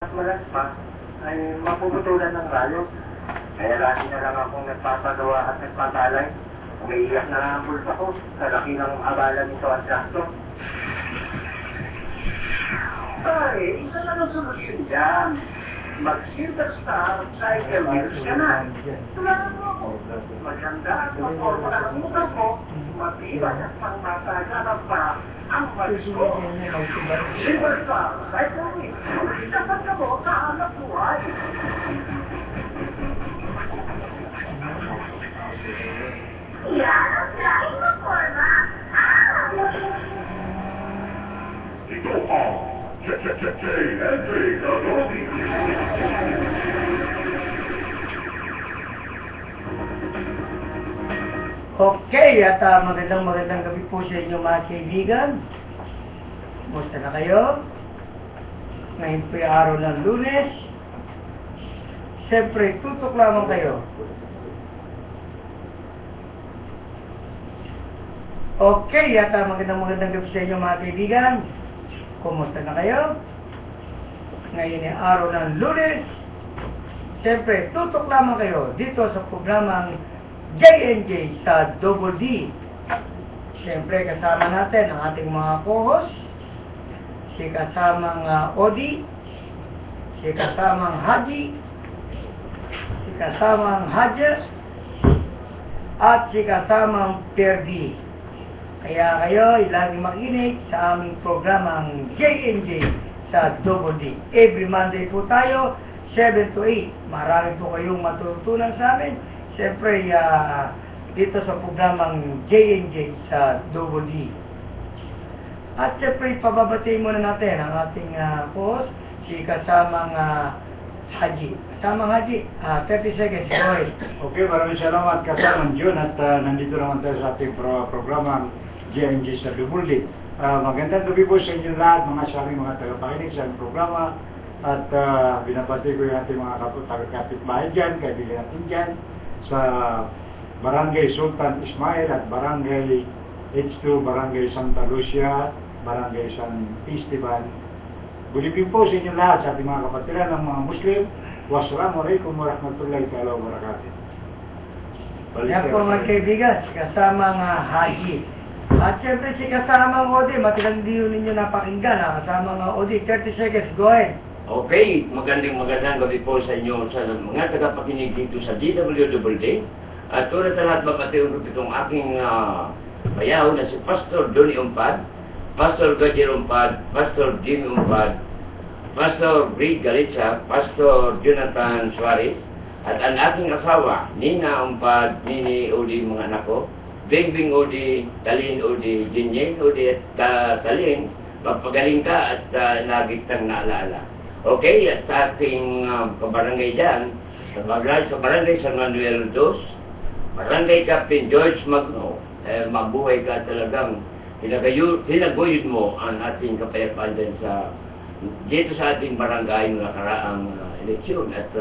Malas pa ay mapuputulan ng rayo. Kaya lagi na lang akong nagpapagawa at nagpatalay. Umiiyak na ang bulsa ko sa laki ng abala nito at gasto. Ay, isa na lang solusyon dyan. Mag-silver star cycle wheels ka na. Tulungan mo ako. Maganda at maporma na ng motor mo. Matibay at pangmasagana pa ang magsmo. Silver star cycle wheels. Dapat ka mo sa hanap buhay. Yan ang laking maporma. Ito ang JNJ Adobe. Okay, at magandang gabi po sa inyo mga kaibigan. Kumusta na kayo? Ngayon po yung araw ng Lunes. Siyempre, tutok lamang kayo. Okay, at magandang gabi sa inyo mga kaibigan. Kumusta na kayo? Ngayon yung araw ng Lunes. Siyempre, tutok lamang kayo dito sa programang JNJ sa Double D. Siyempre, kasama natin ang ating mga co-host, si kasamang Odi, si kasamang Haji, si kasamang Hadja, at si kasamang Perdi. Kaya kayo lagi makinig sa aming programang JNJ sa Double D. Every Monday po tayo, 7 to 8. Marami po kayong matutunan sa amin. Siyempre, dito sa programang JNJ sa Double D. At siyempre, pababati muna natin ang ating host, si kasamang Haji. Kasamang Haji, 30 seconds, go ahead. Okay, maraming salamat kasamang June at nandito naman tayo sa ating programang JNJ sa Double D. Magandang gabi po sa inyo lahat, mga saming mga tagapakinig sa aming programa. At binabati ko yung ating mga kapitbahay dyan, kaibigan natin dyan, sa Barangay Sultan Ismail at Barangay H2, Barangay Santa Lucia, Barangay San Esteban. Good evening po sa inyo lahat sa ating mga kapatiran ng mga Muslim. Wassalamualaikum warahmatullahi wabarakatuh. Yan po mga kaibigan, si kasamang Haji. At siyempre si kasamang Odi, matilang di yun ninyo napakinggan. Kasamang Odi, 30 seconds, go ahead. Okay, magandang gabi po sa inyo sa mga tagapakinig dito sa DWD. At tulad sa lahat mapatiunod itong aking bayaw na si Pastor Donnie Umpad, Pastor Gajer Umpad, Pastor Jimmy Umpad, Pastor Reed Galitza, Pastor Jonathan Suarez, at ang aking asawa, Nina Umpad, Nini Odi, mga anak ko, Bingbing Odi, Talin Odi, Jinjen Odi, at Talin, magpagaling ka at nagitang naalaala. Okay, at sa ating kabarangay dyan, sa barangay San Manuel Dos, Barangay Captain George Magno, mabuhay ka talagang pinaguyod mo ang ating kapayapaan dyan dito sa ating barangay ng nakaraang eleksyon at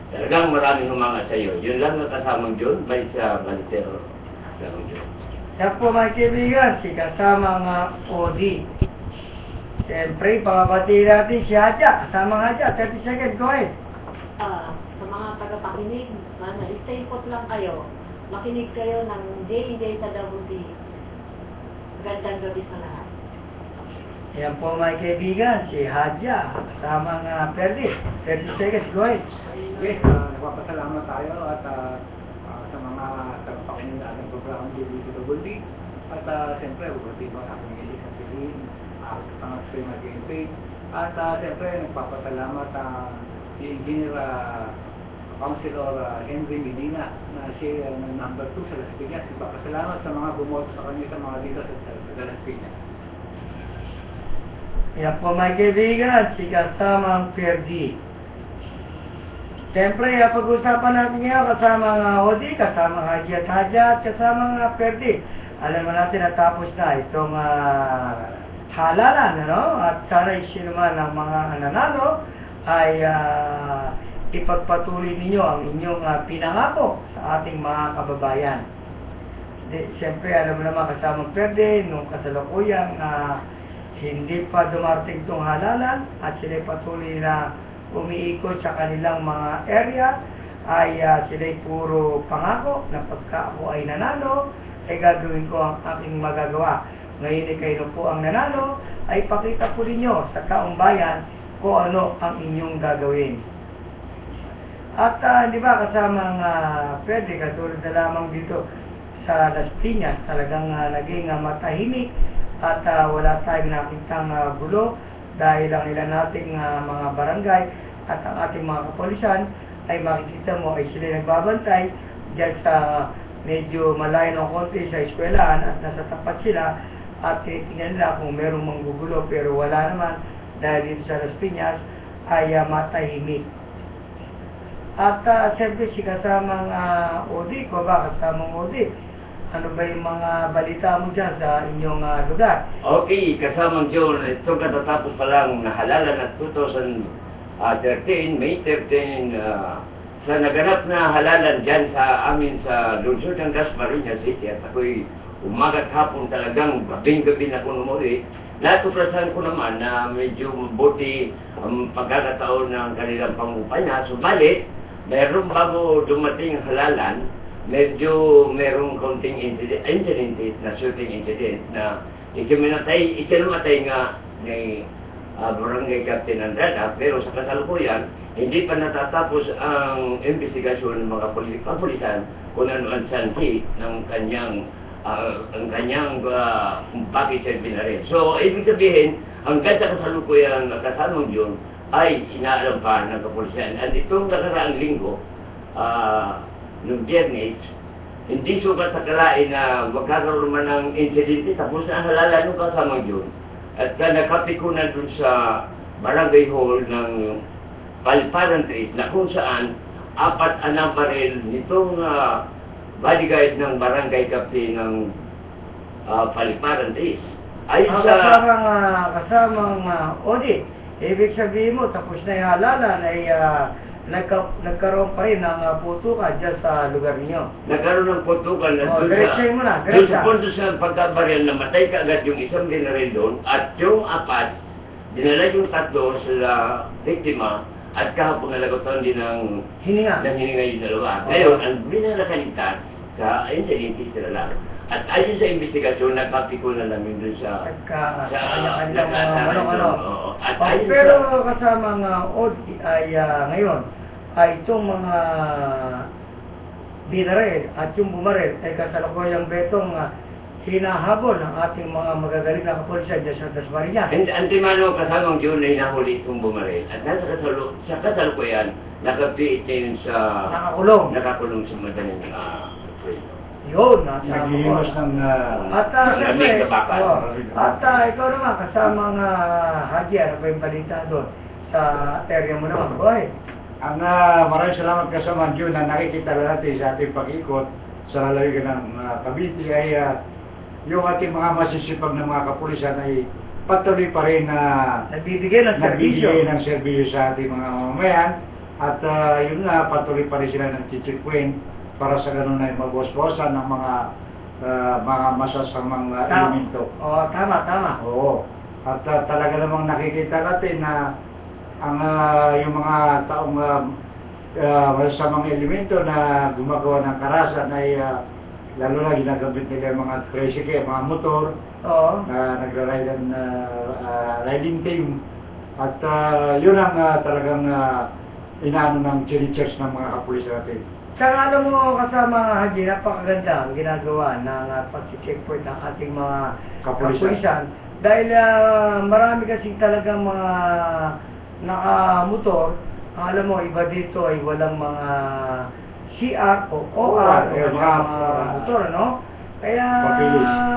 talagang maraming humanga sa iyo. Yun lang ang kasamang John, may sa Malitero. Kasamang John. Yan po mga kaibigan, si kasamang Odi. Siyempre, pababati natin si Hadja. Kasamang Hadja, 30 seconds, go ahead. Sa mga tagapakinig, stay put lang kayo. Makinig kayo ng JJ sa Double D. Gandang gabi sa lahat. Yan po mga kaibigan, si Hadja. Kasamang Perdi, 30 seconds, go ahead. Okay, nagpapasalamat tayo at sa mga tagapakinig na ating programang JNJ sa Double D. At siyempre, bubati ko ang aking Elisa Pilin, ang stream at game. At siyempre, nagpapasalamat si Engineer Councilor Henry Medina na siya ng number 2 sa Las Piñas. Nagpapasalamat sa mga bumoto sa kanya sa mga dito sa Las Piñas. Yan po mga kaibigan, si kasamang Perdi. Siyempre, pag-usapan natin ngayon kasamang Odi, kasamang Haji at Hadja, at kasamang Perdi. Alam mo natin natapos na itong halalan, ano? At sana sino man ang mga nanalo ay ipagpatuloy ninyo ang inyong pinangako sa ating mga kababayan. Siyempre, alam mo naman kasamang Perdi, nung kasalukuyang hindi pa dumarating itong halalan at sila patuloy na umiikot sa kanilang mga area ay sila'y puro pangako na pagka ako ay nanalo, ay gagawin ko ang aking magagawa. Ngayon ay kayo po ang nanalo, ay pakita po ninyo sa taong bayan kung ano ang inyong gagawin. At di ba kasamang pwede, katulad na lamang dito sa Las Piñas, talagang naging matahimik at wala tayong nakitang gulo dahil ang ilan nating mga barangay at ang ating mga kapulisan ay makikita mo ay sila nagbabantay dyan sa medyo malayo ng konti sa eskwelahan at nasa tapat sila at tingnan nila kung merong manggugulo pero wala naman dahil dito sa Las Piñas ay matahimik. At siyempre si kasamang Odi ko ba, kasamang Odi, ano ba yung mga balita mo dyan sa inyong lugar? Okay, kasamang John, ito katatapos pa lang nahalalan at 2013, May 13, sa naganap na halalan dyan sa amin sa lungsod ng Dasmariñas City at ako'y umagat hapon talagang gabing-gabi na kung umuli. Natuklasan ko naman na medyo mabuti ang pagkakataon ng kanilang pangumpanya. Subalit, meron bago dumating halalan, medyo merong konting incident na shooting incident na ikinamatay nga ni Barangay Captain Andrada, pero sa kasalukuyan, hindi pa natatapos ang investigasyon ng mga kapulisan kung ano ang sanhi ng kanyang bakit siya binaril. So, ibig sabihin, hanggang sa kasalukuyan na kasamang yun, ay inaalam pa ng kapulisan. At itong nakaraang linggo, noong Biyernes, hindi sukat sa kalain na magkakaroon man ng insidente, tapos na halala nung kasamang yun. At nakapi ko na dun sa barangay hall ng Paliparan Street na kung saan 4 na baril nitong bodyguard ng barangay captain ng Paliparan Street. Ay kasamang Odi, ibig sabihin mo, tapos na yung halalan ay nagkaroon pa rin ng putukan dyan sa lugar niyo. Nagkaroon ng putukan na doon sa punto sa pagkabaril, namatay ka agad yung isang binaril doon at yung 4, dinala yung 3 sa biktima at kahapon nalagotan din ng hininga yung 2. Ngayon, ang binalakaligtas sa incident sila lang. At ayon sa investigasyon, nagkapi ko na namin doon sa pero kasamang Odi ay ngayon ay itong mga binaril at yung bumaril ay kasalukuyang betong hinahabol ng ating mga magagaling na kapulisan dyan sa Dasmariñas. Antimano kasamang June ay nahuli itong bumaril at nasa kasalukuyan nakapiit na yun sa nakakulong sa madaling yun, nagiiwas ng at ikaw naman kasamang Haji, ano ba yung balita doon sa area mo naman? Boy. Ang maraming salamat kasamang June na nakikita natin sa ating pag-ikot sa lalawigan ng Cavite ay yung ating mga masisipag na mga kapulisan ay patuloy pa rin na nagbibigay ng serbisyo sa ating mga mamamayan at yun nga patuloy pa rin sila ng checkpoint para sa ganun ay magwas-wasan ng mga masasamang elemento. Tama. Oo. At talaga namang nakikita natin na ang yung mga taong masasamang elemento na gumagawa ng karahasan ay lalo na ginagamit nila yung mga tricycle, mga motor na nagra-ride riding team. At yun ang talagang inaano ng chini-checks ng mga kapulis natin. Saka alam mo kasama Haji, napakaganda ang ginagawa ng pag-checkpoint ng ating mga kapulisan. Dahil marami kasi talagang mga nakamotor, alam mo, iba dito ay walang mga CR o OR, mga motor, no? Kaya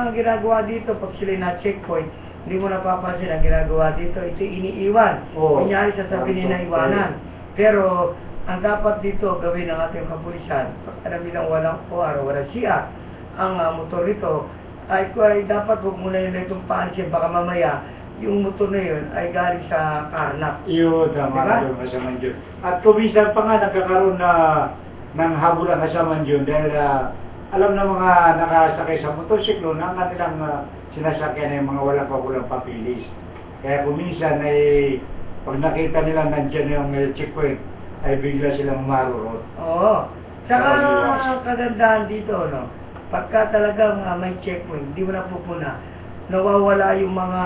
ang ginagawa dito, pag sila na-checkpoint, hindi mo napapansin ang ginagawa dito, ito iniiwan. Kunyari sasabihin na iwanan. Pero ang dapat dito gawin ng ating kapulisan, alam nilang walang OR, walang CR, ang motor nito, ay dapat huwag muna nila itong paansin, baka mamaya yung motor na yun ay galing sa karnap. Yun, tama doon kasamang June. At kuminsan pa nga nagkakaroon ng habulan kasamang June dahil alam na mga nakasakay sa motorsiklo na ang kanilang sinasakyan ay mga walang papilis. Kaya kuminsan ay pag nakita nila nandiyan yung checkpoint, ay bigla silang marurot. Oo. Saka Oo, kagandahan dito, no? Pagka talagang may checkpoint, hindi mo na pupuna, nawawala yung mga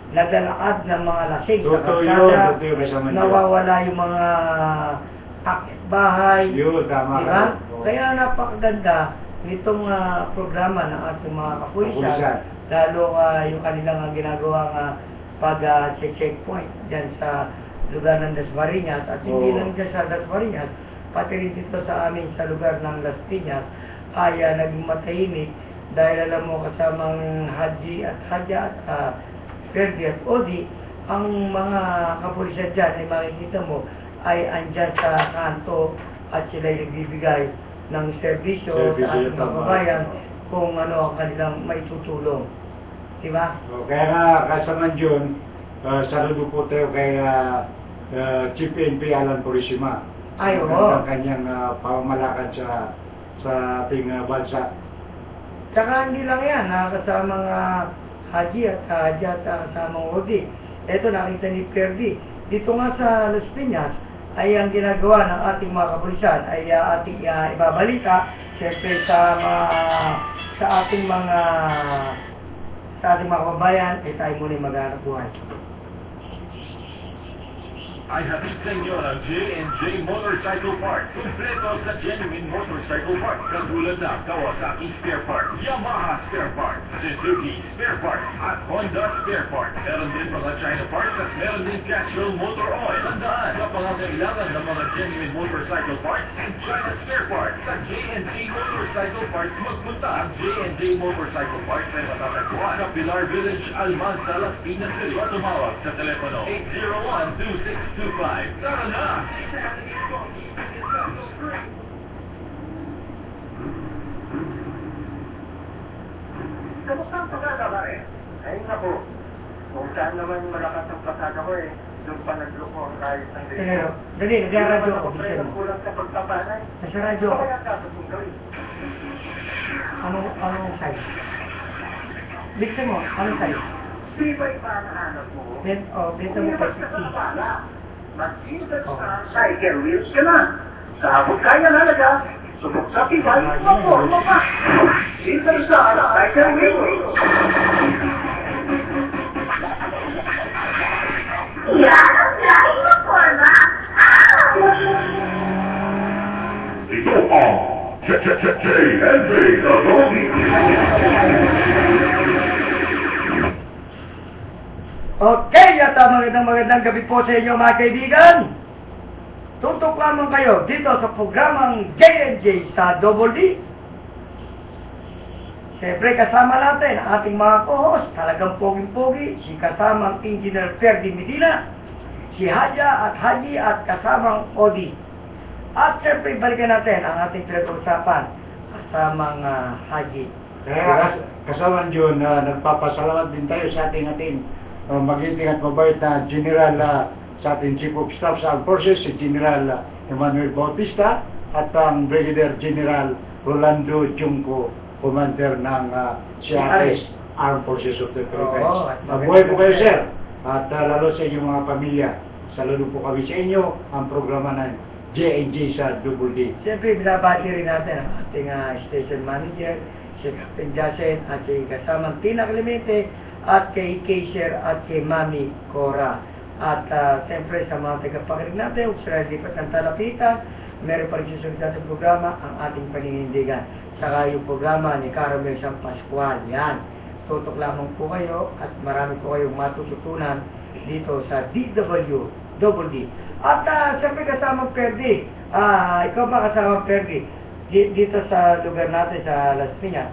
naglalakad ng mga lasing sa Totoo kalsada, yun, kasama niyo. nawawala yung mga akit bahay, Yun, tama diba? ka. Oo. Kaya napakaganda nitong programa ng ating mga kapulisan, Kapulisan. lalo yung kanilang ginagawang pag-checkpoint dyan sa lugar ng Dasmariñas, at hindi Oo. lang dyan sa Dasmariñas, pati rin dito sa amin sa lugar ng Las Piñas ay naging matahimik dahil alam mo kasamang Haji at Hadja at Ferdi at Odi, ang mga kapulisan dyan ay makikita mo ay andyan sa kanto at sila ay nagbibigay ng serbisyo sa ating tama. kababayan kung ano ang kanilang maitutulong. Diba? So, kaya nga, kasama dyan, saludo po tayo kay Chief PNP Alan Purisima. Ay, oo. Ang kanyang pamamalakad sa ating bansa. Tsaka hindi lang yan, kasama mga Haji at Hadja at kasamang Odi. Ito nakita ni Ferdi. Dito nga sa Las Piñas ay ang ginagawa ng ating mga kapulisan ay ating ibabalita siyempre sa ating mga kababayan ay tayo muna maghanap buhay. Ay hatid sa inyo ng J&J Motorcycle Parts. Kompleto sa genuine motorcycle parts. Katulad ng Kawasaki spare parts, Yamaha spare parts, Suzuki spare parts, at Honda spare parts. Meron din mga China parts at meron din Castrol motor oil. Tandaan sa pangangailangan ng mga genuine motorcycle parts and China spare parts sa J&J Motorcycle Parts. Magpunta ang J&J Motorcycle Parts ay matatagpuan sa Pilar Village, Almanza, Las Piñas, City. Tumawag sa telepono 801-2625. Tara na! Kamusta ang pasada ba eh? Ay naku, kung saan naman malakas ang pasada ko eh, doon pa nagluko ang kahit ng Pero, dali, nagkaradyo ako. Pre, ang kulang sa pagpapanay. Nasa radyo ako. Kaya dapat mong gawin. Anong size? Bigyan mo, anong size? Di ba iba ang hanap mo? Bigyan mo Umiwas ka sa 50. kapala. Mag-ingat sa cycle wheels ka na. Sa abot kaya halaga, subok sa tibay, maporma pa. Ingat sa cycle wheels. Yan ang dahil ng forma. Ito ang J&J Okay, at magandang gabi po sa inyo mga kaibigan. Tutok lamang kayo dito sa programang J&J sa Double D. Siyempre kasama natin ang ating mga co-host, talagang poging-pogi, si kasamang Engineer Ferdi Medina, si Hadja at Haji at kasamang Odi. At siyempre balikan natin ang ating pinag-uusapan kasamang Haji. Kaya kasama dyan, nagpapasalamat din tayo sa ating magiting at mabait na General sa ating Chief of Staff sa Armed Forces, si General Emmanuel Bautista, at ang Brigadier General Rolando Junco, Commander ng CRS, Armed Forces of the Philippines. Mabuhay po kayo, sir, at lalo sa inyong mga pamilya. Saludo po kami sa inyo ang programa ng J&J sa Double D. Siyempre binabati rin natin ang ating Station Manager, si Captain Jacen at si kasamang Tina Clemente, at kay Kaysher at kay Mami Cora. At siyempre sa mga tagapakinig natin, huwag sila lipat ng talapitan, meron pa rin susunod natin programa, ang ating paninindigan. Saka yung programa ni Caramel San Pascual. Yan. Tutok lamang po kayo at marami po kayong matututunan dito sa DWD. At siyempre kasama Ferdi. Ikaw ba kasama Ferdi? Dito sa lugar natin sa Las Piñas,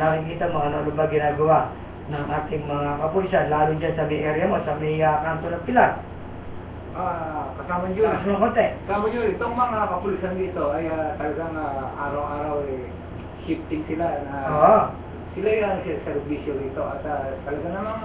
nakikita mo ano ba ginagawa ng ating mga kapulisan, lalo dyan sa may area mo, sa may kanto ng Pilar. Kasama yun. Taas mo konti. Kasama yun. Itong mga kapulisan dito ay talagang araw-araw shifting sila na Oo. sila yung servisyo dito at talaga namang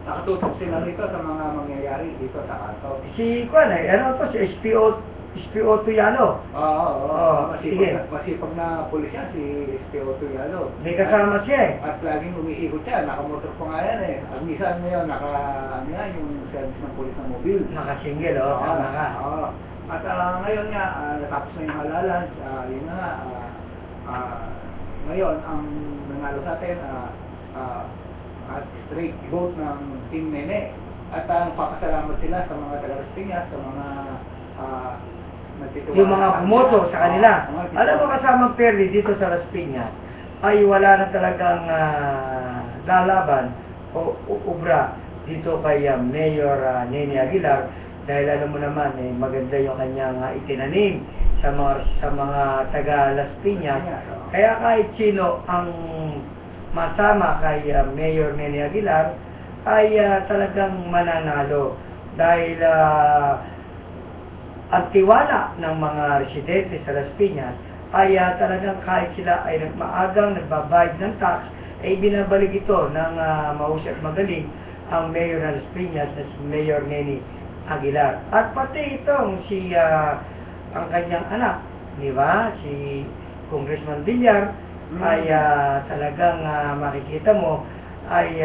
nakatutok sila dito sa mga mangyayari dito sa kanto. Si Kwan ano to, si SPO SPO Tuyalo. Oo, sige. masipag na pulis yan, si SPO Tuyalo. May kasama siya eh. At laging umiikot siya, nakamotor pa nga yan eh. At minsan ngayon, ano yan, yung service ng pulis ng mobil. Nakasingle, tama ka. Oo. At ngayon nga, natapos na yung halalan, yun na nga, ngayon, ang nanalo sa atin, at straight vote ng Team Nene. At nagpapasalamat sila sa mga taga-Las Piñas, sa mga Yung mga bumoto sa kanila. Alam mo, kasamang Perli dito sa Las Piñas, ay wala na talagang lalaban o ubra dito kay Mayor Nene Aguilar, dahil alam mo naman maganda yung kanyang itinanim sa mga taga Las Piñas. Kaya kahit sino ang masama kay Mayor Nene Aguilar ay talagang mananalo, dahil ang tiwala ng mga residente sa Las Piñas ay talagang kahit sila ay maagang nagbabayad ng tax, ay binabalik ito ng mahusay at magaling ang Mayor ng Las Piñas na si Mayor Nene Aguilar. At pati itong ang kanyang anak, di ba? Si Congressman Villar ay talagang makikita mo ay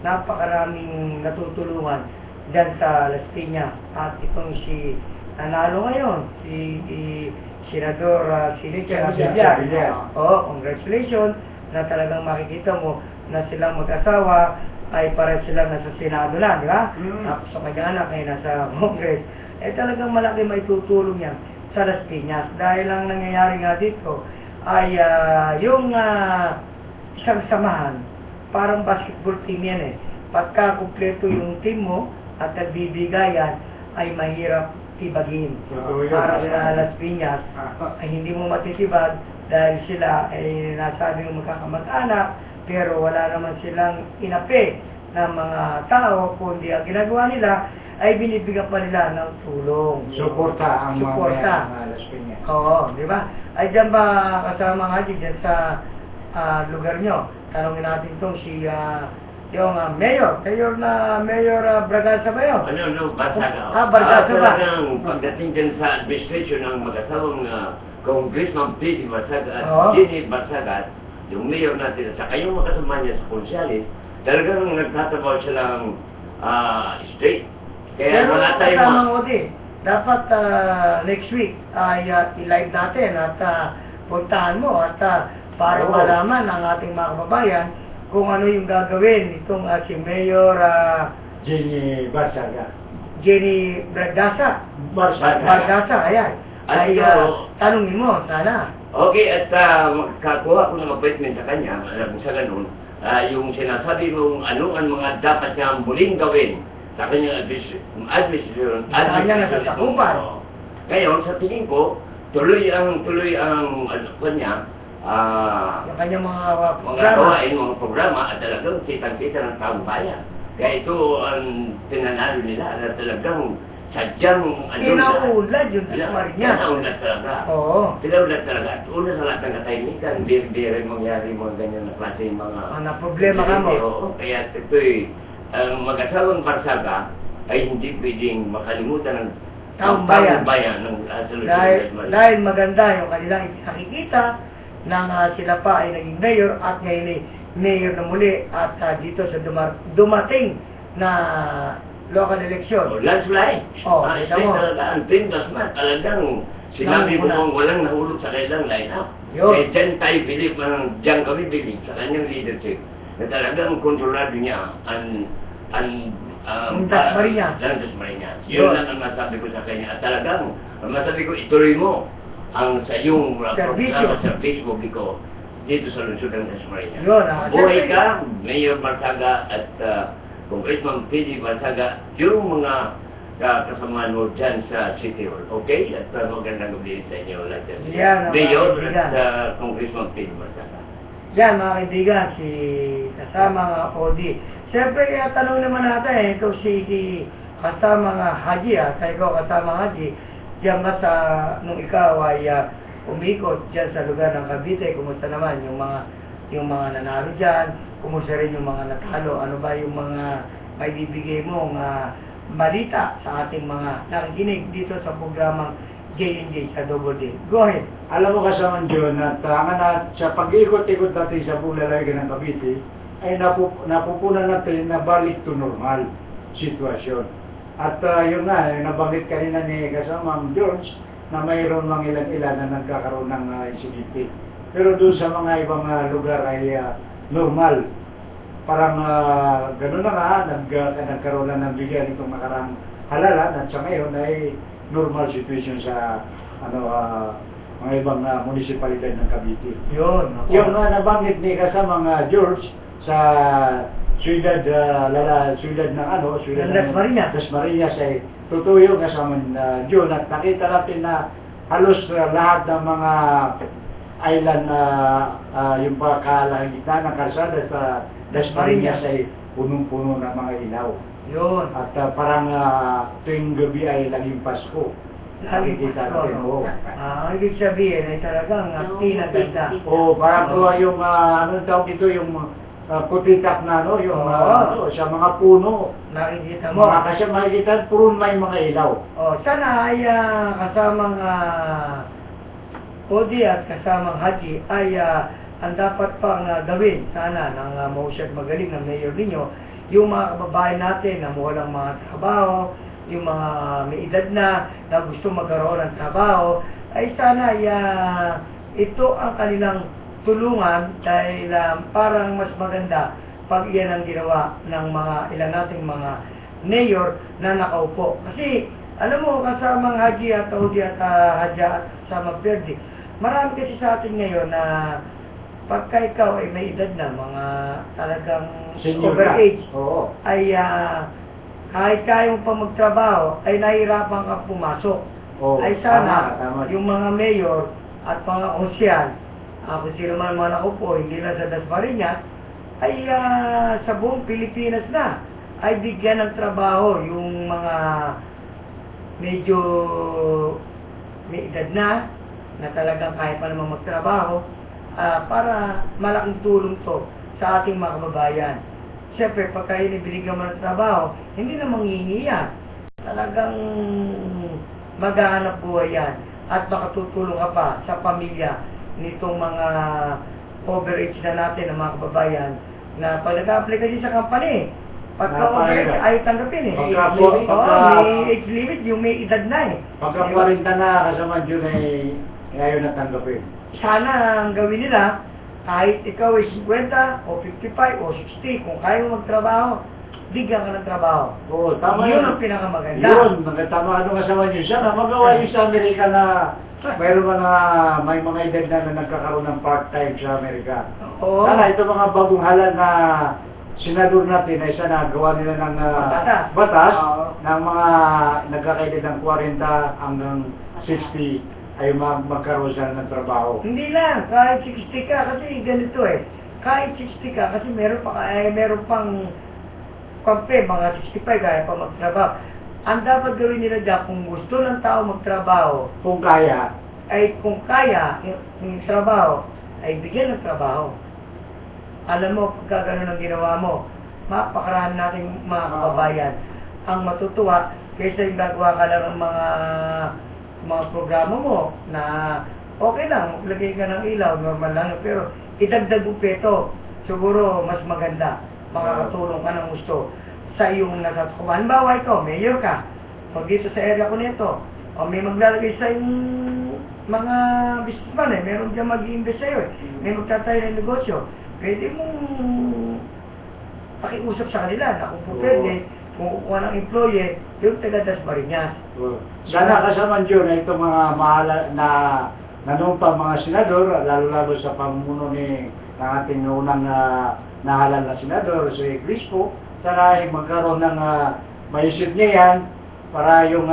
napakaraming natutulungan dyan sa Las Piñas. At itong si nanalo ngayon, si Senador Silica Villar. Congratulations na talagang makikita mo na silang mag-asawa ay para silang nasa Senado na, di ba? Tapos sa kanyang anak ay nasa Congress. Talagang malaki may tutulong yan sa Las Piñas. Dahil ang nangyayari nga dito ay yung isang samahan, parang basketball team yan Pagka kumpleto yung team mo at nagbibigayan, ay mahirap tibagin. Para sa Las Piñas ay hindi mo matitibag dahil sila ay nasabi ng magkakamag-anak, pero wala naman silang inapi ng mga tao, kundi ang ginagawa nila ay binibigyan pa nila ng tulong. Suporta ang Suporta. mga Las Piñas. Oo, di ba? Ay dyan ba kasama nga dyan sa lugar nyo? Tanongin natin itong si yung Mayor Bragasa ba yun? Barsaga. Barsaga ba? Talagang pagdating dyan sa administration ng mag-asawang Congressman P.D. Barsaga at Jenny Barsaga, yung mayor natin, at saka yung makasama niya sa Consiales, talagang nagtatabaw silang straight. Kaya pero wala tayong kasamang Odi, dapat next week ay i-live natin at puntahan mo at para malaman ng ating mga kababayan kung ano yung gagawin itong si Mayor Jenny Barsaga. Jenny Bragasa. Barsaga, ayan. Ay tanungin mo, sana. Okay, at makakuha ko ng appointment sa kanya, sa ganun, yung sinasabi mong ano ang mga dapat niya muling gawin sa kanyang administration. Nasasakupan. Ngayon, sa tingin ko, tuloy ang kanya, yung kanyang mga gawain, mga programa, at talagang kitang-kita ng taong bayan. Kaya ito ang tinanalo nila, na talagang sadyang inaulad yung Dasmariñas. Inaulad talaga. Oo. Inaulad talaga. At una sa lahat ng katahimikan, di rin mangyari mga ganyan na klase mga problema ka mo. Oo. Kaya ito'y ang mag-asawang Barsaga ay hindi pwedeng makalimutan ng taong bayan ng dahil maganda yung kanilang nakikita nang sila pa ay naging mayor at ngayon ay mayor na muli at dito sa dumating na local election. Landslide. Kita mo. Ang Pindas man, talagang sinabi mo kung walang nahulog sa kailang line-up. Eh, dyan tayo bilib, dyan kami bilib sa kanyang leadership na talagang kontrolado niya ang Dasmariñas. Yun lang ang masabi ko sa kanya. At talagang, ang masabi ko, ituloy mo ang sa iyong serbisyo publiko dito sa lungsod ng Dasmariñas. Buhay ka, Mayor Barsaga at Congressman P.D. Barsaga, yung mga kasamaan mo dyan sa City Hall. Okay? At magandang gabi sa inyo lahat. Mayor at Congressman P.D. Barsaga. Yan mga kaibigan, si kasama Odi. Siyempre, tanong naman natin, ito si kasama Haji, sa ikaw kasama Haji, diyan ba sa, nung ikaw ay umikot dyan sa lugar ng Cavite, kumusta naman yung mga nanalo dyan, kumusta rin yung mga natalo, ano ba yung mga maibibigay mong balita sa ating mga nakikinig dito sa programang J&J sa Double D. Go ahead. Alam mo kasama John, at sa pag-ikot-ikot natin sa Bulalaga ng Cavite, ay napupunan natin na balik to normal sitwasyon. At yun nga, nabanggit kanina ni kasamang George na mayroon mga ilan-ilan na nagkakaroon ng insidente. Pero doon sa mga ibang lugar ay normal. Parang gano'n na nga, nagkaroon na ng bigyan itong nakarang halalan at sa ngayon ay normal situation sa mga ibang munisipalidad ng Cavite. Yun. Yung nabanggit ni kasamang George sa Ciudad ng Las Marinas ay totoo yung kasama John, at nakita natin na halos lahat ng mga island yung pagkalagitnaan ng kalsada sa Las Marinas ay punong-puno ng mga ilaw. Yun. At parang tuwing gabi ay laging Pasko. Nakikita natin, oo. Ibig sabihin ay talagang pinaganda. Oo, parang po yung, ano tawag ito, yung kutitak na, yung sa mga puno. Nakikita mo. Kasi makikita, puro may mga ilaw. Sana ay kasamang Odi at kasamang Haji ay ang dapat pang gawin sana ng mahusyat magaling ng mayor ninyo, yung mga kababayan natin na walang mga trabaho, yung mga may edad na gusto magkaroon ng trabaho, ay sana ito ang kanilang tulungan dahil parang mas maganda pag iyan ang ginawa ng mga ilan nating mga mayor na nakaupo. Kasi alam mo, kasamang Haji at Odi at Hadja at kasamang Verdi, marami kasi sa atin ngayon na pagka ikaw ay may edad na, mga talagang Senior overage, Oo. ay kahit kaya mo pa magtrabaho, ay nahihirapan kang pumasok. Oo, Ay sana, tama. yung mga mayor at mga konsyal, kung sino man mga nakupo, hindi lang sa Dasmariñas, ay sa buong Pilipinas na, ay bigyan ng trabaho yung mga medyo may edad na talagang kaya pa naman magtrabaho, para malaking tulong to sa ating mga kababayan. Siyempre, pagka binigyan mo ng trabaho, hindi na manghihingi yan. Talagang maghahanap buhay yan at makatutulong ka pa sa pamilya nitong mga overage na natin ng mga kababayan na pag nag-apply kasi sa company, pagka overage ayaw tanggapin may age limit, yung may edad na Pagka 40 na kasama June ay ayaw na tanggapin. Sana ang gawin nila, kahit ikaw ay 50 o 55 o 60, kung kaya mo magtrabaho, bigyan ka ng trabaho. Oo, tama yun ang pinakamaganda. Yun, tama ano kasama nyo. Sana magawa yung sa Amerika na mayroon may mga edad na nagkakaroon ng part-time sa Amerika. Oo. Sana ito mga bagong halal na senador natin ay sana gawa nila ng batas ng mga nagkakaedad ng 40 hanggang 60 ay magkaroon sila ng trabaho. Hindi lang, kahit 60 ka, kasi ganito kahit 60 ka, kasi meron pang kampe, mga 65 kaya pa magtrabaho. Ang dapat gawin nila dyan, kung gusto ng tao magtrabaho, Kung kaya, kung kaya, yung trabaho, ay bigyan ng trabaho. Alam mo, pagka gano'n ang ginawa mo, mapakaraan natin mga kababayan ang matutuwa kaysa yung gagawa ka lang ng mga programa mo na okay lang, maglagay ka ng ilaw, normal lang, pero idagdag mo peto, siguro mas maganda, makakatulong ka ng gusto sa iyong nagkakakuha. Halimbawa ikaw, mayor ka, pag dito sa area ko nito, o may maglalagay sa yung mga businessman meron dyan mag-i-invest sa'yo may magtatayo ng negosyo, pwede mong pakiusap sa kanila na kung pwede, kung kukuha ng employee, yung taga Dasmariñas. sana kasama Diyo na itong mga nanumpa mga senador, lalo-lalo sa pamuno ng ating unang nahalal na senador, si Crispo, sana ay magkaroon ng maisip niya yan, para yung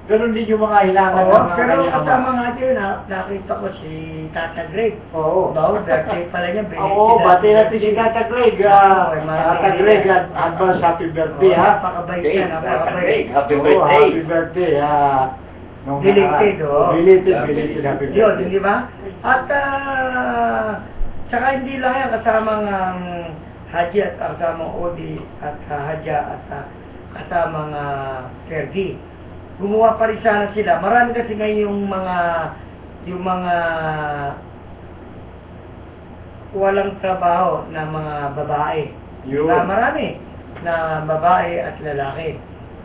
ganun din yung mga hilangan ng mga pero kanyang kasama nga din, nakita ko si Tata Greg. Oo. Birthday pala niya. Oo, bati natin si Tata Greg. Tata Greg, advance happy birthday, ha? Napakabait yan, napakabait. Happy Oo, birthday. happy birthday, Belated, Belated happy birthday. Yun, di ba? At, saka hindi lang yan, kasamang Haji at kasamang Odi at Hadja at kasamang Fergie. Gumawa pa rin sana sila. Marami kasi ngayon yung mga walang trabaho na mga babae. Yun. Marami na babae at lalaki.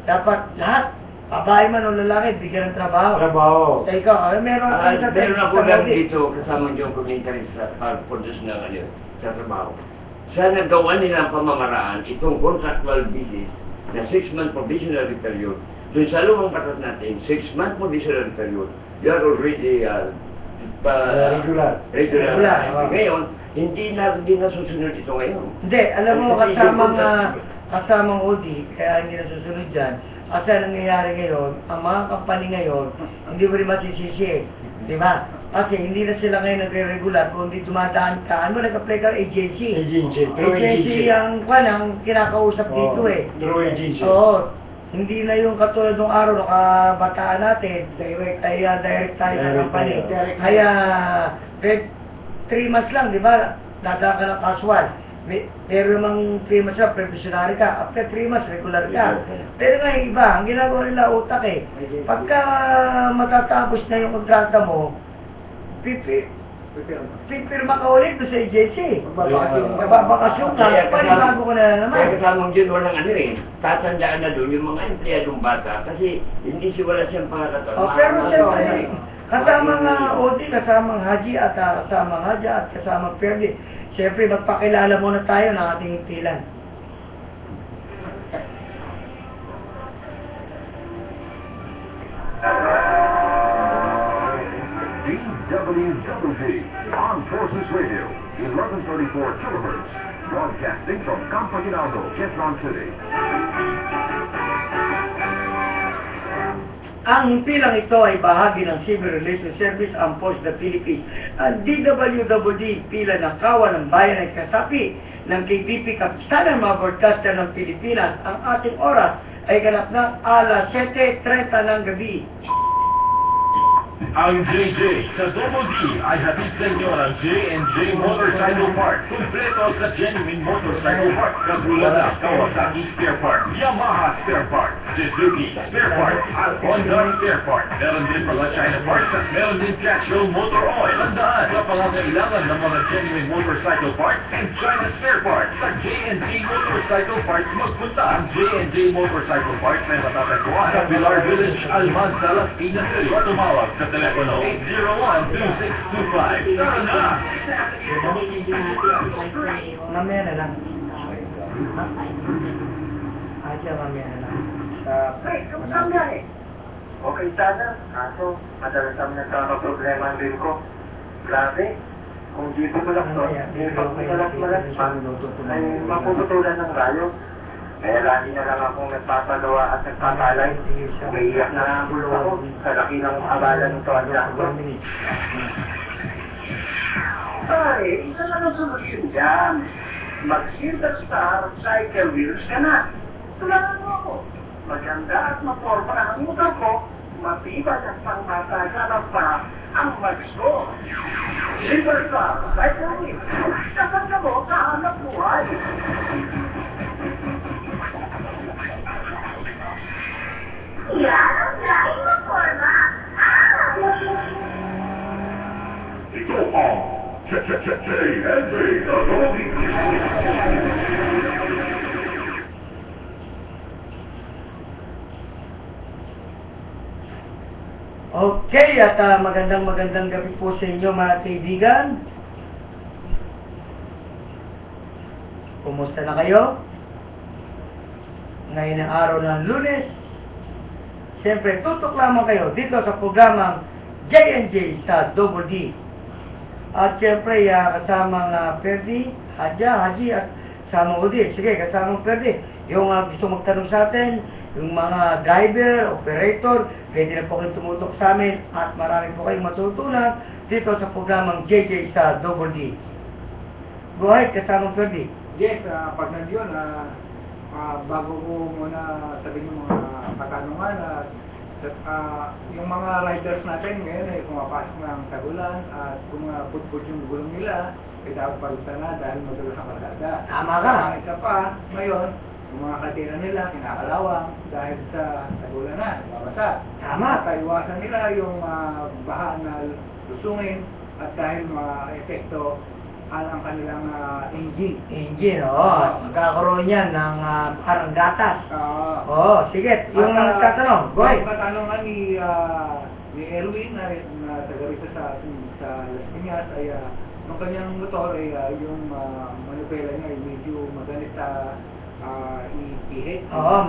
Dapat lahat, babae man o lalaki, bigyan ng trabaho. Trabaho. Ikaw, meron ka Meron ako lang dito kasama yung commentary sa pag-produce ng sa trabaho. Sana gawan nila ang pamamaraan itong contractual basis na 6-month provisionary period. Doon sa lumang batas natin, 6-month provisionary period, you are already regular. Regular. Ngayon, hindi na susunod ito ngayon. Hindi, alam mo, kasamang OD, kaya hindi na susunod dyan. Kasi nangyayari ngayon, ang mga company ngayon, hindi mo rin masisisi. Di ba? Kasi hindi na sila ngayon nagre-regular, kung hindi dumadaan ka, ano nag-apply ka agency? Agency ang kinakausap dito eh. Through agency. Oo. Hindi na yung katulad ng araw na kabataan natin, direct tayo sa company. Kaya, 3 months lang, di ba? Dadaan ka ng casual. Pero namang 3 months lang, professionary ka. After 3 months, regular ka. Pero nga yung iba, ang ginagawa nila utak eh. Pagka matatapos na yung kontrata mo, pipirma ka ulit doon sa agency. Babakasyon ka, panibago ko na naman. Kaya kasamang dyan walang tatandaan na doon yung mga empleyadong bata kasi hindi wala siyang pangkataon. Pero siyempre, kasamang OD, kasamang Haji at kasamang Fergie, siyempre magpakilala muna tayo ng ating pilan. DWWD, Armed Forces Radio, 1134 kilohertz, broadcasting from Campo Ginaldo, Quezon City. Ang pilang ito ay bahagi ng Civil Relations Service ang Post the Philippines. Ang DWWD, pila ng kawan ng bayan ay kasapi ng KBP Kapistanan mga broadcaster ng Pilipinas. Ang ating oras ay ganap ng alas 7:30 ng gabi. Ang JJ sa Double D ay hatid sa inyo ng J&J Motorcycle Parts. Kompleto sa genuine motorcycle parts. Katulad ng Kawasaki Spare Parts, Yamaha Spare Parts, Suzuki Spare Parts, at Honda Spare Parts. Meron din mga China parts at meron din Castrol Motor Oil. Tandaan sa pangangailangan ng mga genuine motorcycle parts and China Spare Parts sa J&J Motorcycle Parts. Magpunta ang J&J Motorcycle Parts na matatagpuan sa Pilar Village, Almanza, Las Piñas City. O tumawag sa telepono 801-2625. Tara na! Mamaya na lang. Mamaya na lang. Ay, kamusta ang biyahe? Okay sana, kaso madalas kami nagkakaproblema ang rin ko. Grabe, kung dito mo lang to, yung pagmalas-malas pa, ay mapuputulan ng rayo. Kaya lagi na lang akong nagpapagawa at nagpapalay. Umiiyak na ang gulo ako sa laki ng abala ng tuwalya ko. Ay, isa lang ang solusyon dyan. Mag-Silver Star Cycle Wheels ka na. Tularan mo ako. Maganda at maporma ang motor ko. Matibay at pangmasagana pa ang mag-score. Silver Star Cycle Wheels. Kapag na mo sa hanap buhay. Yan ang laking maporma. Ito ang J&J Okay, at magandang gabi po sa inyo mga kaibigan. Kumusta na kayo? Ngayon ang araw ng Lunes. Siyempre, tutok lamang kayo dito sa programang J&J sa Double D. At siyempre, kasamang Fergie, Haji at kasamang Udi. Sige, kasamang Fergie. Yung gusto magtanong sa atin, yung mga driver, operator, pwede na po kayong tumutok sa amin at marami po kayong matutunan dito sa programang JJ sa Double D. Go ahead, kasamang Fergie. Yes, pag nandiyon, bago ko muna sabihin yung mga katanungan, yung mga riders natin ngayon ay pumapasok ng tagulan at kung putput yung gulong nila, ay dapat parusa na dahil madulas ang kalsada. Tama ka. Isa pa, ngayon, yung mga kadena nila, kinakalawang dahil sa tagulan na, babasa. Tama. At iwasan nila yung baha na lusungin at dahil epekto ang kanilang engine. Engine, magkakaroon yan ng parang gatas. Sige, yung tatanong, go ahead. Yung katanungan ni Erwin na taga rito sa Las Piñas ay yung kanyang motor ay yung manubela niya ay medyo magalit sa ipihit. Ano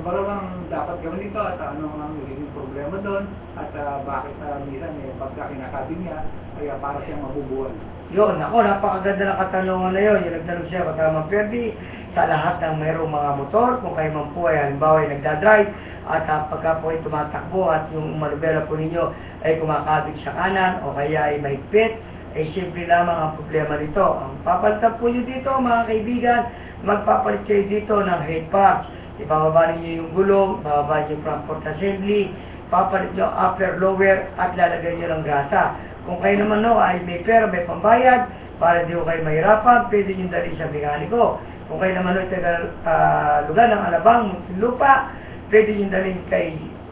ba raw ang dapat gawin dito at ano ang magiging problema doon at bakit minsan pagka kinakabin niya ay para siyang mabubuhay. Yun, ako, napakaganda ng katanungan na yun. Yung nagtanong siya kasama Ferdy sa lahat ng mayroong mga motor, kung kayo man po ay halimbawa ay nagdadrive at pagka po ay tumatakbo at yung manubela po ninyo ay kumakabig sa kanan o kaya ay mahigpit, ay simple lamang ang problema nito. Ang papalitan po nyo dito, mga kaibigan, magpapalit kayo dito ng head parts. Ibababa ninyo yung gulong, ibababa nyo yung front port assembly, papalit nyo upper, lower, at lalagay nyo ng grasa. Kung kayo naman ay may pera, may pambayad, para di ko kayo mahirapan, pwede nyo dali sa mekaniko. Kung kayo naman ay taga lugar ng Alabang, Muntinlupa, pwede nyo dali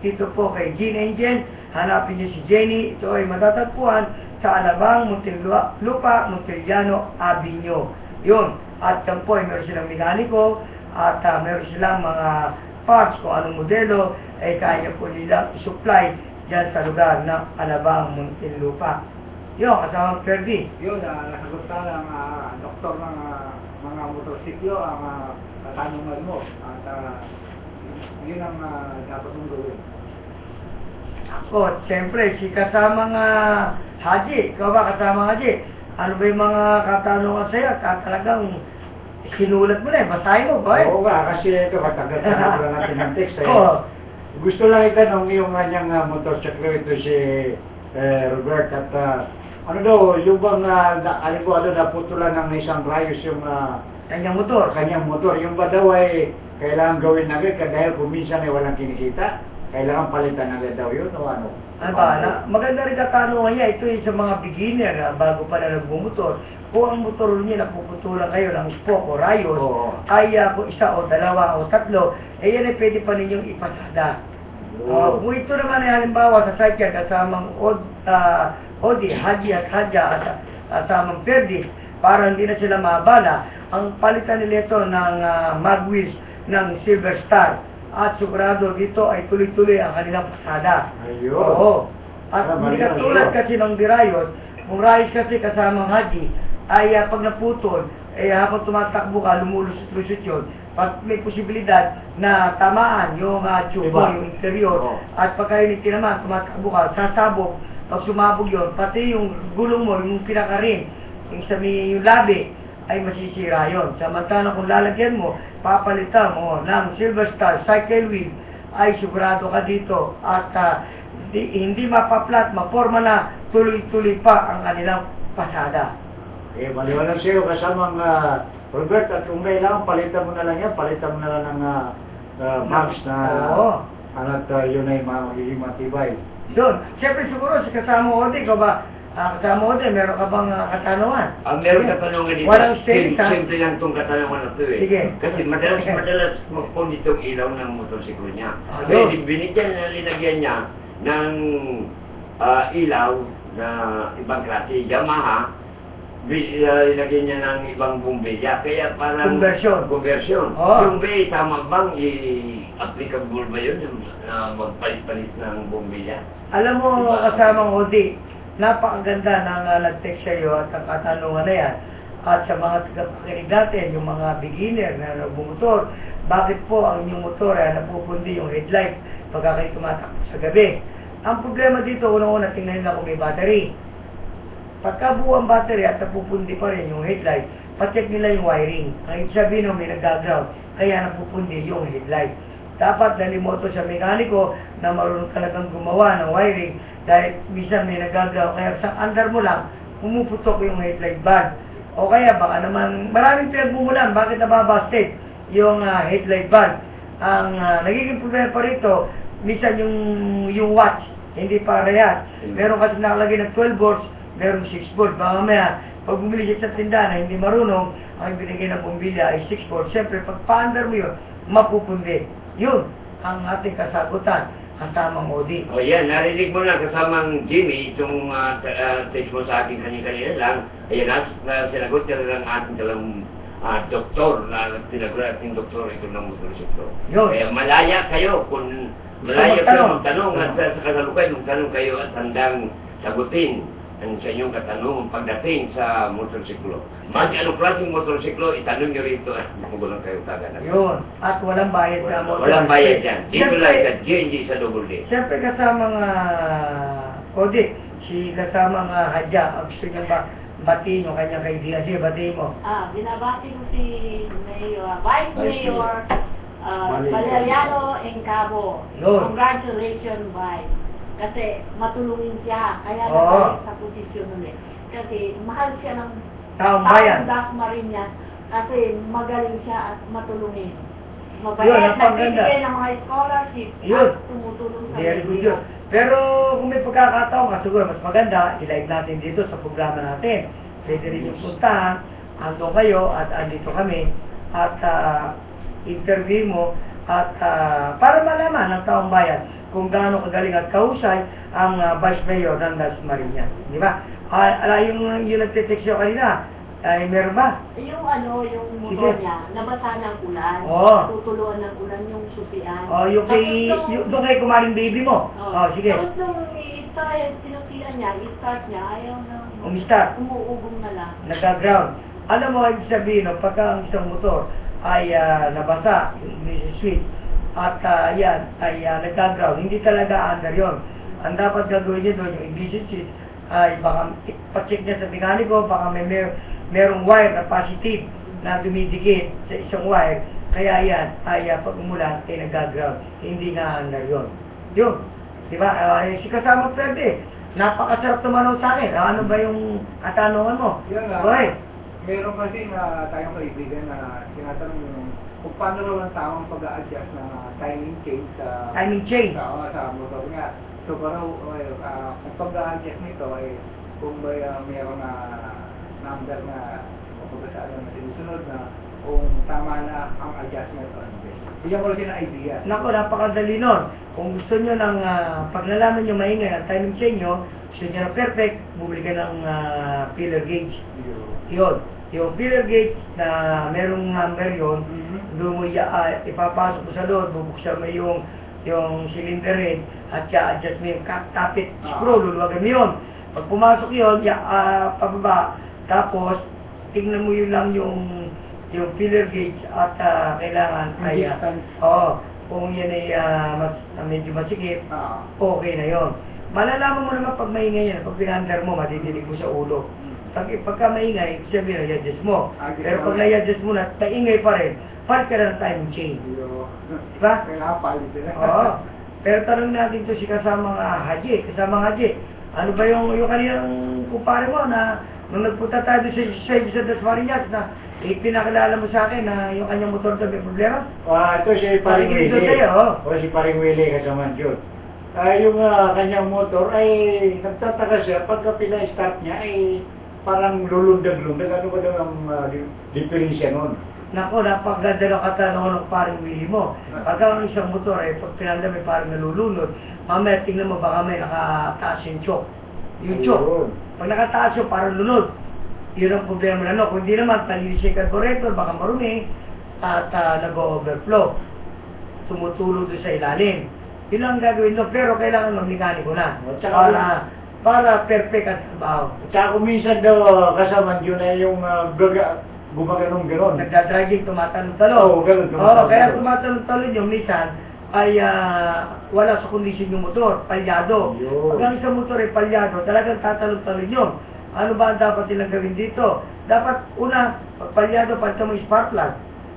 dito po kay Gene Engine, hanapin nyo si Jenny, ito ay matatagpuan sa Alabang, Muntinlupa, Montellano Avenue. Yun, at yan po ay meron silang mekaniko, at meron silang mga parts kung anong modelo, ay kaya po nilang i-supply dyan sa lugar ng Alabang, Muntinlupa. Yun, kasama Ferdy. Yun, nasagot ka ng doktor ng mga motorsiklo ang katanungan mo. At yun ang dapat mong gawin. Ako, siyempre, si kasamang Haji. Ikaw ba kasama Haji? Ano ba yung mga katanungan sa'yo? Talagang sinulat mo na basahin mo ba? Oo nga, kasi ito matagal na natin ng text. Gusto lang itanong yung kanyang motorsiklo ito si Robert at ano daw, yung bang naputulan ng isang rayos yung kanyang motor, yung ba daw ay kailangan gawin agad dahil kung minsan ay walang kinikita, kailangan palitan agad daw yun o ano? Ano ba, maganda rin katanungan niya, ito yung sa mga beginner bago pa na nagbumotor. Kung ang motor niya napuputulan kayo ng spoke o rayos, kaya kung isa o dalawa o tatlo, yan ay pwede pa ninyong ipasada. Kung ito naman ay halimbawa sa cycle kasamang Odi, Haji at Hadja at kasamang Ferdy, para hindi na sila maabala, ang palitan nila ito ng mag wheels ng Silver Star. At sigurado dito ay tuloy-tuloy ang kanilang pasada. Ayun. Oo. At hindi katulad kasi ng dirayos, kung rayos kasi kasamang Haji, ay pag naputol, habang tumatakbo ka, lumulusot-lusot yun. Pag may posibilidad na tamaan yung tubo, yung interior, at pagka yun naman, tumatakbo ka, sasabog, pag sumabog yun, pati yung gulong mo, yung pinakarin, yung labi, ay masisira yun. Samantala kung lalagyan mo, papalitan mo ng Silver Star cycle wheel, ay sigurado ka dito at hindi mapaplat, maporma na tuloy-tuloy pa ang kanilang pasada. Maliwanag sa'yo kasamang Robert, at kung kailangan palitan mo na lang yan, palitan mo na lang ng mags na at yun ay magiging matibay. Doon, siyempre siguro si kasama Odi, ikaw ba? Kasama Odi, meron ka bang katanungan? Meron katanungan dito. Walang state, ha? Simple lang itong katanungan na ito eh. Sige. Kasi madalas mag-on itong ilaw ng motorsiklo niya. Yun. Kaya binigyan na linagyan niya ng ilaw na ibang klase, Yamaha, ilagyan niya ng ibang bumbilya. Kaya parang conversion. Yung bay, tama bang i-applicable ba yun na magpalit-palit ng bumbilya? Alam mo, kasamang Odi, napakaganda ng nag-text sa iyo at ang katanungan na yan. At sa mga tagapakinig natin, yung mga beginner na nagbumotor, bakit po ang inyong motor ay napupundi yung headlight pagka kayo tumatakbo sa gabi? Ang problema dito, unang-una, tingnan nila kung may battery. Pagka buo ang battery at napupundi pa rin yung headlight, pacheck nila yung wiring. Ang sabihin may nag-ground, kaya napupundi yung headlight. Dapat nalimoto sa mekaniko na marunong talagang gumawa ng wiring dahil minsan may nag-ground, kaya sa under mo lang, pumuputok yung headlight bulb. O kaya baka naman, maraming pinagmumulan, bakit nababasted yung headlight bulb? Ang nagiging problema pa rito, minsan yung watch, hindi parehas. Meron kasi nakalagay ng 12 volts, meron 6 volts. Baka mamaya, Pag bumili siya sa tindahan na hindi marunong, ang binigay ng bumbilya ay 6-4. Siyempre, pag paandar mo yun, mapupundi. Yun ang ating kasagutan, ang tamang OD. O yan, narinig mo na kasamang Jimmy, itong text mo sa akin kanina lang. Ayan, sinagot niya lang ating talang doktor, na sinagot ating doktor ito ng motorsiklo. Yun. Kaya malaya kayo kung malaya kayo magtanong at sa kasalukuyan, magtanong kayo at handang sagutin ang sa inyong katanungan pagdating sa motorsiklo. Anong klaseng motorsiklo, itanong nyo rito at magulang kayo kagad. Yun. At walang bayad sa motor. Walang bayad yan. Dito Siyempre, lang sa G&G sa Double D. Siyempre kasamang OD, si kasamang Hadya, ang gusto niyang batiin yung kanyang kaibigan. Sige, batiin mo. Binabati ko si Mayor, Vice Mayor Valeriano. Valeriano Encabo. Yun. Congratulations, Vice. Kasi matulungin siya, kaya Oo. nabalik sa posisyon ulit. Kasi mahal siya ng Taong bayan. Dasmariñas kasi magaling siya at matulungin. Yun, Mabait, ang paganda. nagbibigay ng mga scholarship Yun. at tumutulong sa Very good media. yun. Pero kung may pagkakataon ka, siguro mas maganda, i-live natin dito sa programa natin. Pwede rin yung puntahan, andun kayo at andito kami at interview mo at para malaman ng taong bayan kung gaano kagaling at kahusay ang Vice Mayor ng Dasmariñas. Di ba? Yung nagtitext siya kanina, ay meron ba? Yung yung Sige. motor niya, nabasa ng ulan, Oo. tutuluan ng ulan yung supian. Yung kay, doon kay kumaring baby mo. Sige. Tapos nung i-start, sinusian niya, i-start niya, ayaw na, Umistart. umuugong na lang. Nagka-ground. Alam mo, ibig sabihin, no, pagka ang isang motor ay nabasa, yung ignition switch, at yan, ay nagka-ground, hindi talaga under yon. Ang dapat gagawin niya doon, yung ignition switch, ay baka ipacheck niya sa mekaniko, baka merong wire na positive na dumidikit sa isang wire, kaya yan ay pag umulan ay nagka-ground, hindi na under yon. Yun. Diba? Si kasama pwede. Napakasarap tumanaw sa akin. Ano ba yung katanungan mo? Yan nga. Boy. Meron kasi na tayong kaibigan na tinatanong yung kung paano raw ang tamang pag-a-adjust ng timing change sa Timing change. sa motor niya. So parang kung pag-a-adjust nito ay kung may mayroong number na pagkasaan na sinusunod na kung tama na ang adjustment o hindi. Bigyan ko lang ng idea. Naku, napakadali nun. Kung gusto nyo ng paglalaman nyo maingay ang timing change nyo, gusto nyo na perfect, bumili ka ng filler gauge. Yun. Yung filler gauge na merong number yun, doon mo ipapasok mo sa loob, bubuksan mo yung cylinder head at adjust mo yung kapit screw, luluwagan mo yun. Pag pumasok yun, pababa, tapos tingnan mo yun lang yung filler gauge at kailangan ay kung yan ay medyo masikip, okay na yon. Malalaman mo naman pag maingay yan, pag pinandar mo, madidinig mo sa ulo. Pagka maingay, sabihin na i-adjust mo. Pero pag na-adjust mo na, maingay pa rin, palit ka na ng timing change. Diba? Kailangan palit sila. Oo. Pero tanong natin to si kasamang Haji. Ano ba yung kaninang kumpare mo na nung nagpunta tayo sa Dasmariñas na pinakilala mo sa akin na yung kanyang motor daw may problema? Ito si Paring Paring Willie. Willie, oh. O si Paring Willie kasama yun. Yung kanyang motor ay nagtataka siya pagka pina-start niya ay parang lulundag-lundag. Ano ba daw ang diferensya nun? Naku, napaganda ng katanungan ng Paring Willie mo. Pagka ang isang motor ay pag pinanda may parang nalulunod, mamaya tingnan mo baka may nakataas yung choke. Yung choke. Ayun. Pag nakataas yung parang lunod, yun ang problema na no. Kung di naman, talinis yung carburetor, baka marumi, at nag-overflow. Tumutulog doon sa ilalim. Yun ang gagawin no, pero kailangan mag-mekaniko na. Para perfect at trabaho. Tsaka kung minsan daw kasama yun ay yung gumaganong-ganon. Nagdadragging, tumatalon-talon. Oo, ganun, tumatalon-talon. Kaya tumatalon-talon yung minsan, ay wala sa kondisyon yung motor, palyado. Yun. Pag ang isang motor ay palyado, talagang tatalon-talon yun. Ano ba ang dapat nilang gawin dito? Dapat una, pag palyado, palitan mo yung spark plug.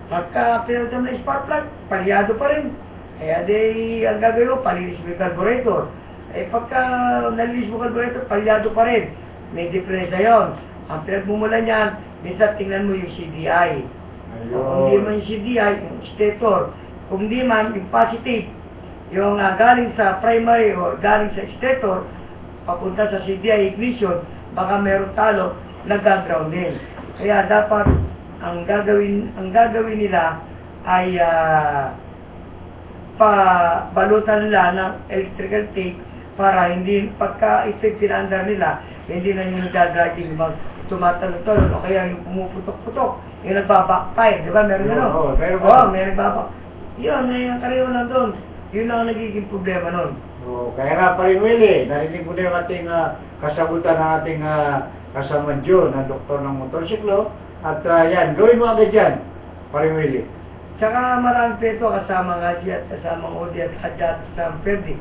Pagka pinalitan mo yung spark plug, palyado pa rin. Kaya ang gagawin mo, palinis mo yung carburetor. Pagka nalinis mo carburetor, palyado pa rin. May diferensya yun. Ang pinagmumulan niyan, minsan tingnan mo yung CDI. Kung hindi man yung CDI, yung stator. Kung hindi man, yung positive, yung galing sa primary or galing sa stator, papunta sa CDI ignition, baka meron talo nag-ground din. Kaya dapat ang gagawin nila ay pabalutan nila ng electrical tape para hindi pagka-effect sinandar nila, hindi na yung nagagating tumatalon-talon o kaya yung pumuputok-putok, yung nagbabackfire, di ba? Meron gano'n? Oo, meron Oo, may nagbabak. Yun, may karyo na doon. Yun lang ang nagiging problema nun. Oo, kaya nga pa rin, Willie, narinig mo na yung ating kasagutan ng ating kasama John, ang doktor ng motorsiklo. At yan, gawin mo agad yan, pa rin, Willie. Tsaka marami peto kasama nga siya at kasama Odi at Hadjat sa Ferdi.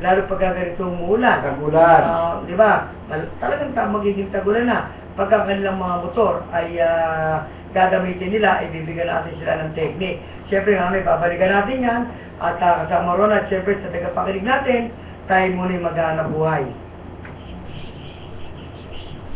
Lalo pag ganito umuulan. Tagulan. Di ba? Talagang magiging tagulan na. Pagka kanilang mga motor ay gagamitin nila, ibibigyan natin sila ng technique. Siyempre nga may babalikan natin yan. At kasama ron at siyempre sa tagapakinig natin, tayo muna yung maghanap buhay.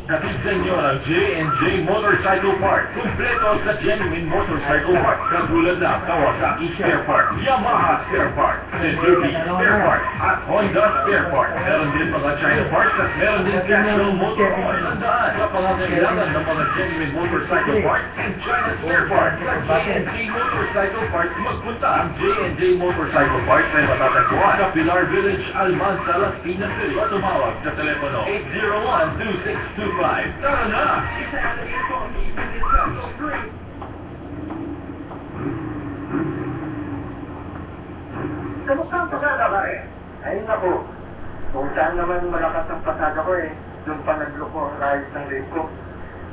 Hatid sa inyo ng J&J Motorcycle Parts. Kumpleto sa genuine motorcycle parts. Katulad ng Kawasaki spare part, Yamaha spare part, Suzuki spare part, at Honda spare part. Meron din mga China parts at meron din casual motor oil. Tandaan, sa pangangailangan ng mga genuine motorcycle parts and China spare parts sa J&J Motorcycle Parts, magpunta ang J&J Motorcycle Parts ay matatagpuan sa Pilar Village, Almanza, Las Piñas City. O tumawag sa telepono 801-2625. Tara na! Kamusta ang pasada ba eh? Ay naku, kung saan naman malakas ang pasada ko eh, doon pa nagloko ang ayos ng rate ko.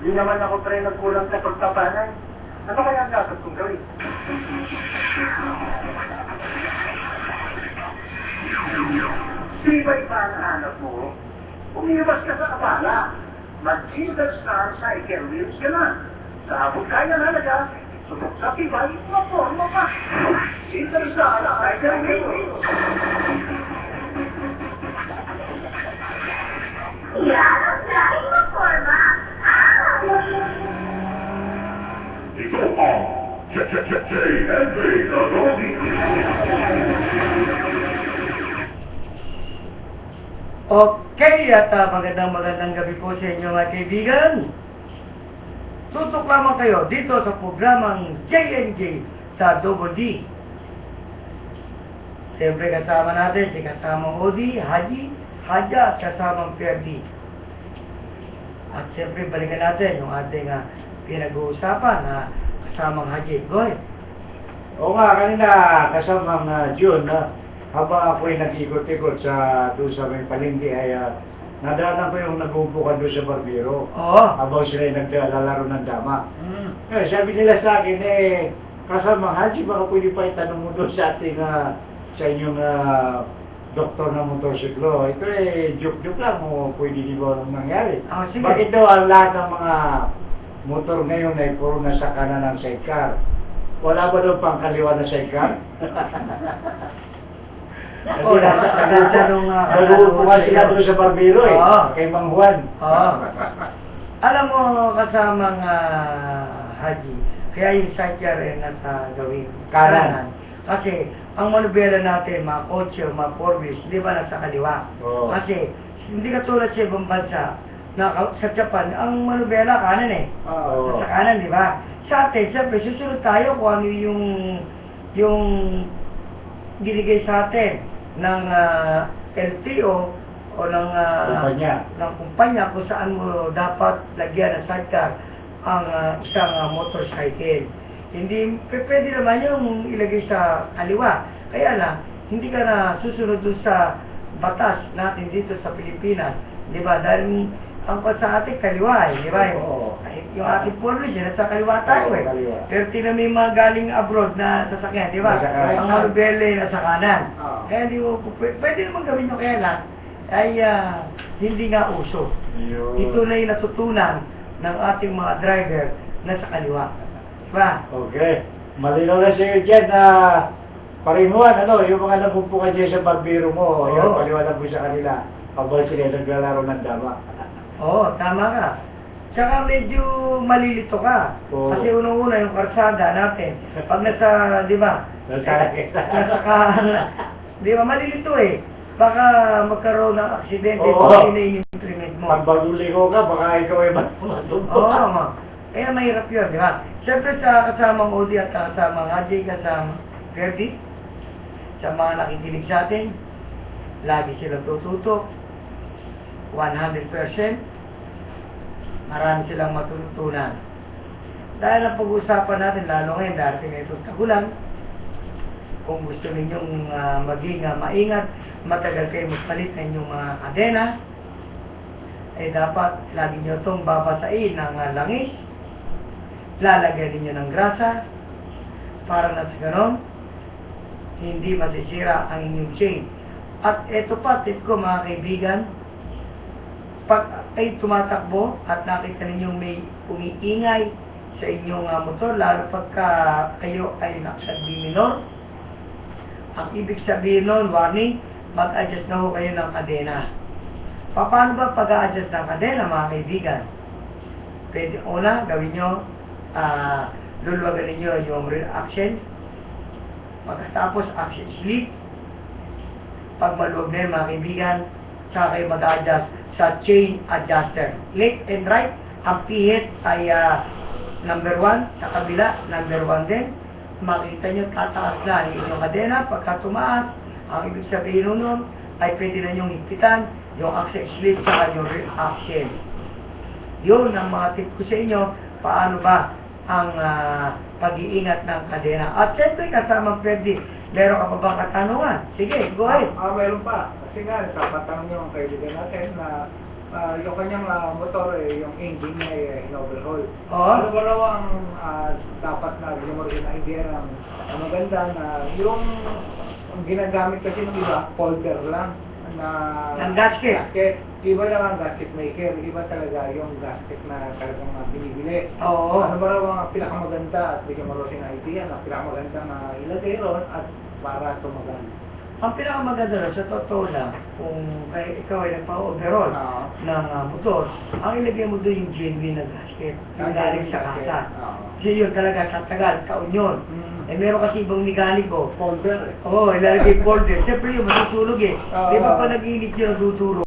Di naman ako pre nagkulang sa pagtapanay. Ano kaya ang dapat kong gawin? Di ba iba ang hanap mo? Umiwas ka sa abala. Mag-Jingle Star Cycle Wheels ka na. Sa abot kaya halaga, subok sa tibay, maporma pa. Jingle Star Cycle Wheels. Yan ang laging maporma. Ito ang J&J Okay, at magandang gabi po sa inyo mga kaibigan. Tutok lamang kayo dito sa programang J&J sa Double D. Siyempre kasama natin si kasamang Odi, Haji, Hadja, kasamang Ferdi. At siyempre balikan natin yung ating pinag-uusapan na kasamang Haji. Go ahead. Oo nga, kanina kasamang John, habang ako'y nag-ikot-ikot doon sa may palengke ay nadaanan ko yung nag-uupukan doon sa barbero. Oo. Habang sila'y naglalaro ng dama. Sabi nila sa akin, kasamang Haji, baka pwede pa itanong mo doon sa ating, sa inyong doktor ng motorsiklo. Ito joke-joke lang, o pwede di ba anong nangyari? Sige. Bakit daw ang lahat ng mga motor ngayon ay puro nasa kanan ng sidecar? Wala ba daw pang kaliwa na sidecar? Oo, nag-uupukan sila doon sa barbero kay Mang Juan. Oo. Alam mo, kasamang Haji, kaya yung sidecar ay nasa gawing kanan. Kasi, ang manubela natin, mga kotse, mga four-wheels, di ba nasa kaliwa? Oo. Kasi, hindi katulad sa ibang bansa, na sa Japan, ang manubela kanan eh. Oo. Nasa kanan, di ba? Sa atin, siyempre, susunod tayo kung ano yung binigay sa atin ng LTO o ng kumpanya kung saan mo dapat lagyan ng sidecar ang isang motorcycle. Hindi, pwede naman yung ilagay sa kaliwa. Kaya lang, hindi ka na susunod dun sa batas natin dito sa Pilipinas. Di ba? Dahil ang sa ating kaliwa di ba? Yung ating police, nasa kaliwa tayo Pero tinami mga galing abroad na sasakyan, di ba? Ang marubele nasa kanan. Kaya di mo, pwede naman gawin nyo kaya lang, ay hindi nga uso. Ito na yung natutunan ng ating mga driver na sa kaliwa. Diba? Okay. Malinaw na sa'yo dyan na parinuan, yung mga napupukan dyan sa barbero mo, yung paliwanag mo sa kanila, habang sila naglalaro ng dama. Oo, tama ka. Tsaka medyo malilito ka. Kasi unang-una yung karsada natin. Pag nasa, di ba? Nasa di ba, malilito eh. baka magkaroon ng aksidente Oo. kung ini-implement mo. Pag baguligo ka, baka ikaw ay matulog. Oo, ma. Kaya mahirap yun, di ba? Siyempre sa kasamang Odi at kasamang Ajay, kasamang Ferdi, sa mga nakikinig sa atin, lagi silang tututok, 100%, marami silang matutunan. Dahil ang pag-uusapan natin, lalo ngayon, darating na itong tagulan, kung gusto ninyong maging maingat, matagal kayo magpalit ng inyong mga kadena, ay dapat lagi nyo itong babasain ng langis, lalagyan ninyo ng grasa, para na sa ganon, hindi masisira ang inyong chain. At ito pa, tip ko mga kaibigan, pag ay tumatakbo at nakita ninyong may umiingay sa inyong motor, lalo pagka kayo ay nag-minor, ang ibig sabihin nun, warning, mag-adjust na ho kayo ng kadena. Paano ba pag-a-adjust ng kadena mga kaibigan? Pwede una, gawin nyo, luluwagan ninyo yung rear axle. Pagkatapos, axle sleeve. Pag maluwag na yun mga kaibigan, saka kayo mag-adjust sa chain adjuster. Left and right, ang pihit ay number 1, sa kabila, number 1 din. Makita nyo, tataas na ang inyong kadena. Pagka tumaas, ang ibig sabihin nun ay pwede na nyong higpitan yung axle sleeve sa yung rear axle. Yun ang mga tip ko sa inyo, paano ba ang pag-iingat ng kadena. At siyempre kasama Freddy, meron ka pa bang katanungan? Sige, go ahead. Meron pa. Kasi nga, napatanong yung kaibigan natin na yung kanyang motor, yung engine niya in-overhaul. Oo. Ano ba raw ang dapat na lumorgan na idea ng maganda na yung ginagamit kasi ng iba, folder lang na Ang gasket. Iba lang ang gasket maker, iba talaga yung gasket na talagang binibili. Oo. Ano ba raw ang pinakamaganda at bigyan mo raw siya ng idea na pinakamaganda na ilagay ron at para tumagal. Ang pinakamaganda rin, sa totoo lang, kung ikaw ay nagpa-overall ng motor, ang ilagay mo doon yung genuine na gasket, yung galing sa kasa. Kasi yun talaga sa tagal, taon yun. Eh meron kasi ibang mekaniko. Folder eh. Oo, ilalagay folder. Siyempre yun, masusunog eh. Oo. Di ba pa nag-init yun, natuturo?